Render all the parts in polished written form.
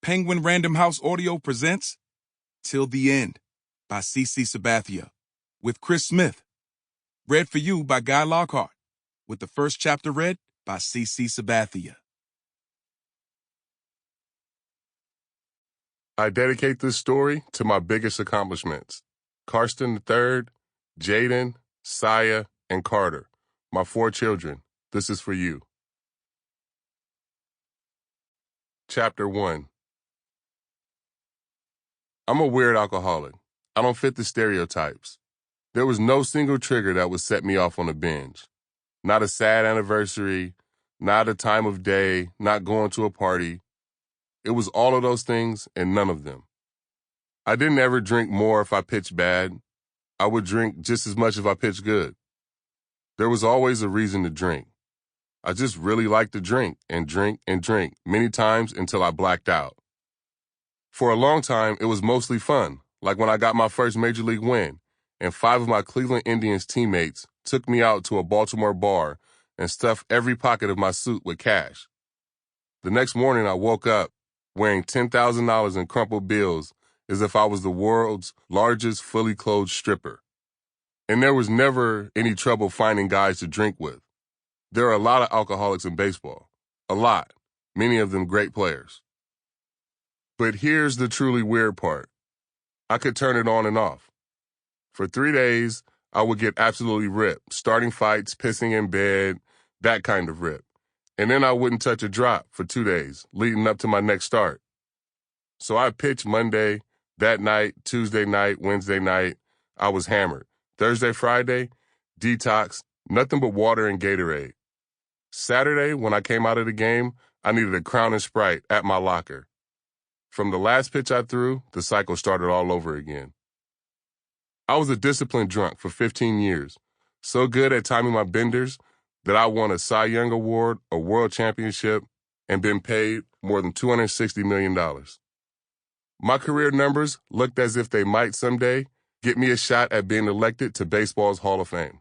Penguin Random House Audio presents Till the End by CC Sabathia with Chris Smith. Read for you by Guy Lockard, with the first chapter read by CC Sabathia. I dedicate this story to my biggest accomplishments. Karsten III, Jaden, Saya, and Carter, my 4 children. This is for you. Chapter 1. I'm a weird alcoholic. I don't fit the stereotypes. There was no single trigger that would set me off on a binge. Not a sad anniversary, not a time of day, not going to a party. It was all of those things and none of them. I didn't ever drink more if I pitched bad. I would drink just as much if I pitched good. There was always a reason to drink. I just really liked to drink and drink and drink many times until I blacked out. For a long time, it was mostly fun, like when I got my first major league win, and 5 of my Cleveland Indians teammates took me out to a Baltimore bar and stuffed every pocket of my suit with cash. The next morning, I woke up wearing $10,000 in crumpled bills as if I was the world's largest fully clothed stripper. And there was never any trouble finding guys to drink with. There are a lot of alcoholics in baseball. A lot. Many of them great players. But here's the truly weird part. I could turn it on and off. For 3 days, I would get absolutely ripped, starting fights, pissing in bed, that kind of rip. And then I wouldn't touch a drop for 2 days, leading up to my next start. So I pitched Monday, that night, Tuesday night, Wednesday night, I was hammered. Thursday, Friday, detox, nothing but water and Gatorade. Saturday, when I came out of the game, I needed a Crown and Sprite at my locker. From the last pitch I threw, the cycle started all over again. I was a disciplined drunk for 15 years, so good at timing my benders that I won a Cy Young Award, a World Championship, and been paid more than $260 million. My career numbers looked as if they might someday get me a shot at being elected to baseball's Hall of Fame.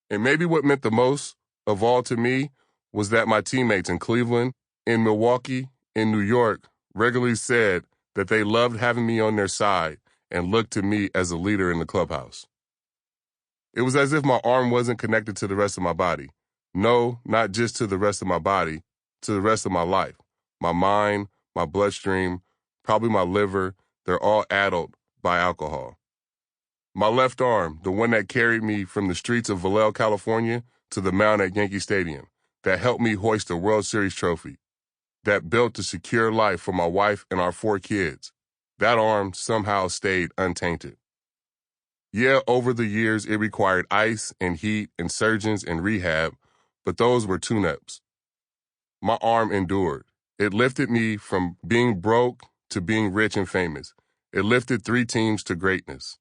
And maybe what meant the most of all to me was that my teammates in Cleveland, in Milwaukee, in New York, regularly said that they loved having me on their side and looked to me as a leader in the clubhouse. It was as if my arm wasn't connected to the rest of my body. No, not just to the rest of my body, to the rest of my life. My mind, my bloodstream, probably my liver, they're all addled by alcohol. My left arm, the one that carried me from the streets of Vallejo, California to the mound at Yankee Stadium, that helped me hoist a World Series trophy, that built a secure life for my wife and our 4 kids. That arm somehow stayed untainted. Yeah, over the years, it required ice and heat and surgeons and rehab, but those were tune-ups. My arm endured. It lifted me from being broke to being rich and famous. It lifted 3 teams to greatness.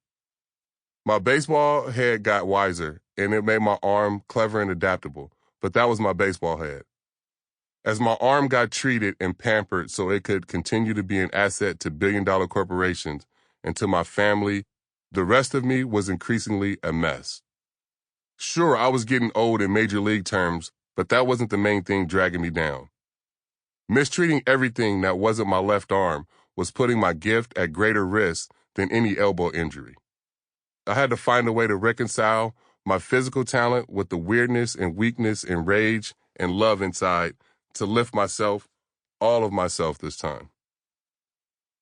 My baseball head got wiser, and it made my arm clever and adaptable, but that was my baseball head. As my arm got treated and pampered so it could continue to be an asset to billion-dollar corporations and to my family, the rest of me was increasingly a mess. Sure, I was getting old in major league terms, but that wasn't the main thing dragging me down. Mistreating everything that wasn't my left arm was putting my gift at greater risk than any elbow injury. I had to find a way to reconcile my physical talent with the weirdness and weakness and rage and love inside to lift myself, all of myself this time.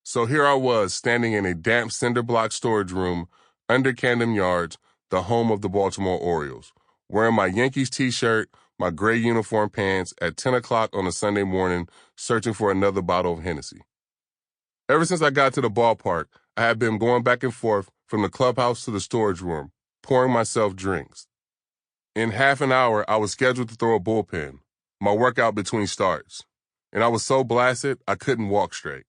So here I was, standing in a damp cinder block storage room under Camden Yards, the home of the Baltimore Orioles, wearing my Yankees t-shirt, my gray uniform pants at 10 o'clock on a Sunday morning, searching for another bottle of Hennessy. Ever since I got to the ballpark, I had been going back and forth from the clubhouse to the storage room, pouring myself drinks. In half an hour, I was scheduled to throw a bullpen, my workout between starts, and I was so blasted I couldn't walk straight.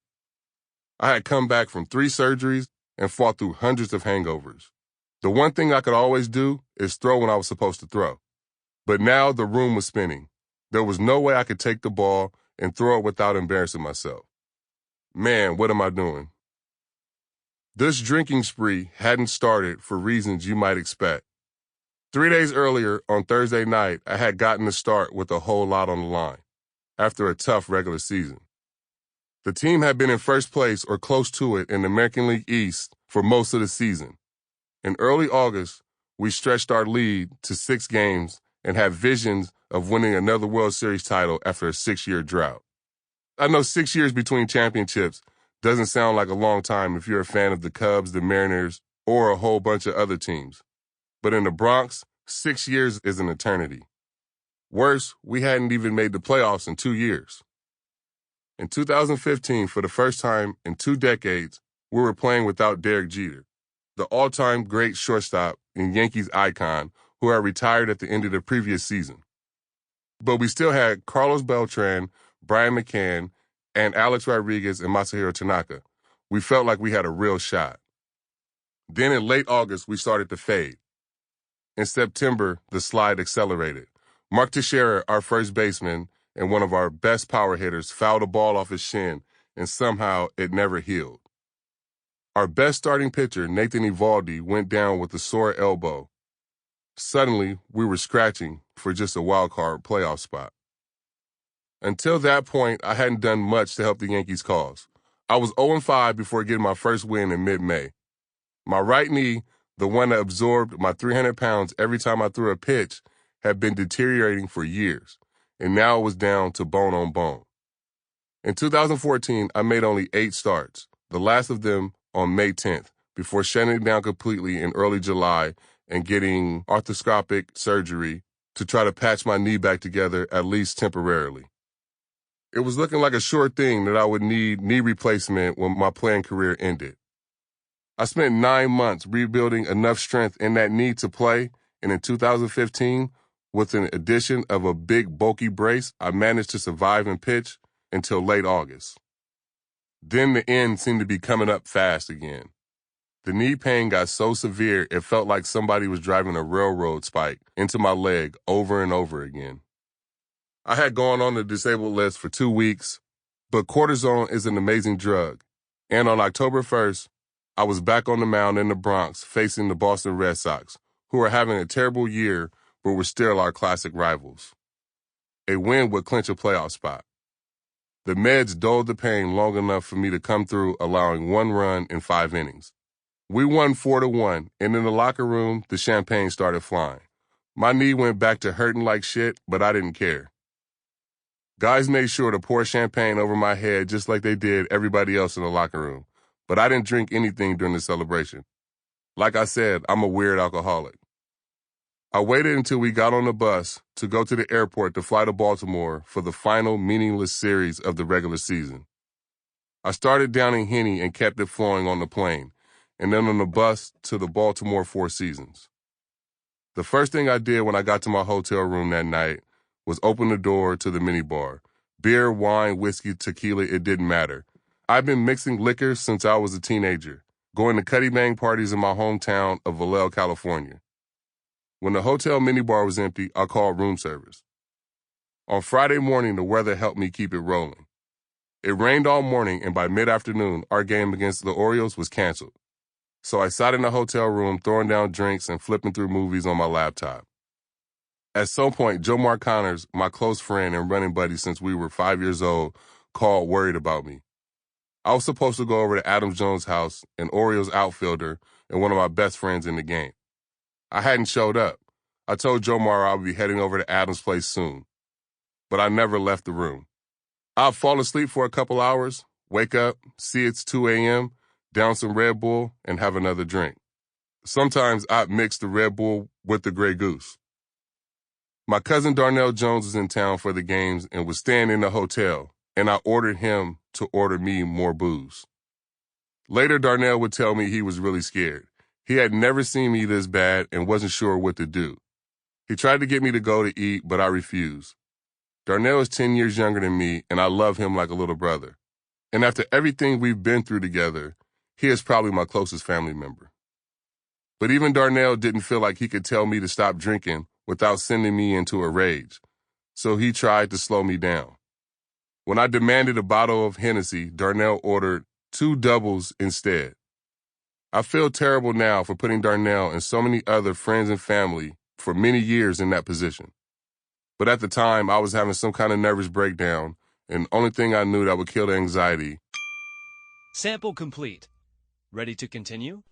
I had come back from 3 surgeries and fought through hundreds of hangovers. The one thing I could always do is throw when I was supposed to throw. But now the room was spinning. There was no way I could take the ball and throw it without embarrassing myself. Man, what am I doing? This drinking spree hadn't started for reasons you might expect. 3 days earlier, on Thursday night, I had gotten the start with a whole lot on the line, after a tough regular season. The team had been in first place or close to it in the American League East for most of the season. In early August, we stretched our lead to 6 games and had visions of winning another World Series title after a 6-year drought. I know 6 years between championships doesn't sound like a long time if you're a fan of the Cubs, the Mariners, or a whole bunch of other teams. But in the Bronx, 6 years is an eternity. Worse, we hadn't even made the playoffs in 2 years. In 2015, for the first time in 2 decades, we were playing without Derek Jeter, the all-time great shortstop and Yankees icon who had retired at the end of the previous season. But we still had Carlos Beltran, Brian McCann, and Alex Rodriguez and Masahiro Tanaka. We felt like we had a real shot. Then in late August, we started to fade. In September, the slide accelerated. Mark Teixeira, our first baseman and one of our best power hitters, fouled a ball off his shin, and somehow it never healed. Our best starting pitcher, Nathan Eovaldi, went down with a sore elbow. Suddenly, we were scratching for just a wild-card playoff spot. Until that point, I hadn't done much to help the Yankees' cause. I was 0-5 before getting my first win in mid-May. My right knee, the one that absorbed my 300 pounds every time I threw a pitch, had been deteriorating for years, and now it was down to bone on bone. In 2014, I made only 8 starts, the last of them on May 10th, before shutting it down completely in early July and getting arthroscopic surgery to try to patch my knee back together, at least temporarily. It was looking like a sure thing that I would need knee replacement when my playing career ended. I spent 9 months rebuilding enough strength in that knee to play, and in 2015, with an addition of a big, bulky brace, I managed to survive and pitch until late August. Then the end seemed to be coming up fast again. The knee pain got so severe it felt like somebody was driving a railroad spike into my leg over and over again. I had gone on the disabled list for 2 weeks, but cortisone is an amazing drug. And on October 1st, I was back on the mound in the Bronx facing the Boston Red Sox, who are having a terrible year but were still our classic rivals. A win would clinch a playoff spot. The meds dulled the pain long enough for me to come through, allowing 1 run in 5 innings. We won 4-1, and in the locker room, the champagne started flying. My knee went back to hurting like shit, but I didn't care. Guys made sure to pour champagne over my head just like they did everybody else in the locker room, but I didn't drink anything during the celebration. Like I said, I'm a weird alcoholic. I waited until we got on the bus to go to the airport to fly to Baltimore for the final meaningless series of the regular season. I started downing Henny and kept it flowing on the plane, and then on the bus to the Baltimore Four Seasons. The first thing I did when I got to my hotel room that night was open the door to the minibar. Beer, wine, whiskey, tequila, it didn't matter. I've been mixing liquor since I was a teenager, going to Cuddy Bang parties in my hometown of Vallejo, California. When the hotel minibar was empty, I called room service. On Friday morning, the weather helped me keep it rolling. It rained all morning, and by mid-afternoon, our game against the Orioles was canceled. So I sat in the hotel room throwing down drinks and flipping through movies on my laptop. At some point, Joe Marconners, my close friend and running buddy since we were 5 years old, called worried about me. I was supposed to go over to Adam Jones' house, an Orioles outfielder and one of my best friends in the game. I hadn't showed up. I told Joe Mara I would be heading over to Adam's place soon. But I never left the room. I'd fall asleep for a couple hours, wake up, see it's 2 a.m., down some Red Bull, and have another drink. Sometimes I'd mix the Red Bull with the Grey Goose. My cousin Darnell Jones was in town for the games and was staying in the hotel, and I ordered him to order me more booze. Later, Darnell would tell me he was really scared. He had never seen me this bad and wasn't sure what to do. He tried to get me to go to eat, but I refused. Darnell is 10 years younger than me, and I love him like a little brother. And after everything we've been through together, he is probably my closest family member. But even Darnell didn't feel like he could tell me to stop drinking without sending me into a rage, so he tried to slow me down. When I demanded a bottle of Hennessy, Darnell ordered 2 doubles instead. I feel terrible now for putting Darnell and so many other friends and family for many years in that position. But at the time, I was having some kind of nervous breakdown and the only thing I knew that would kill the anxiety. Sample complete. Ready to continue?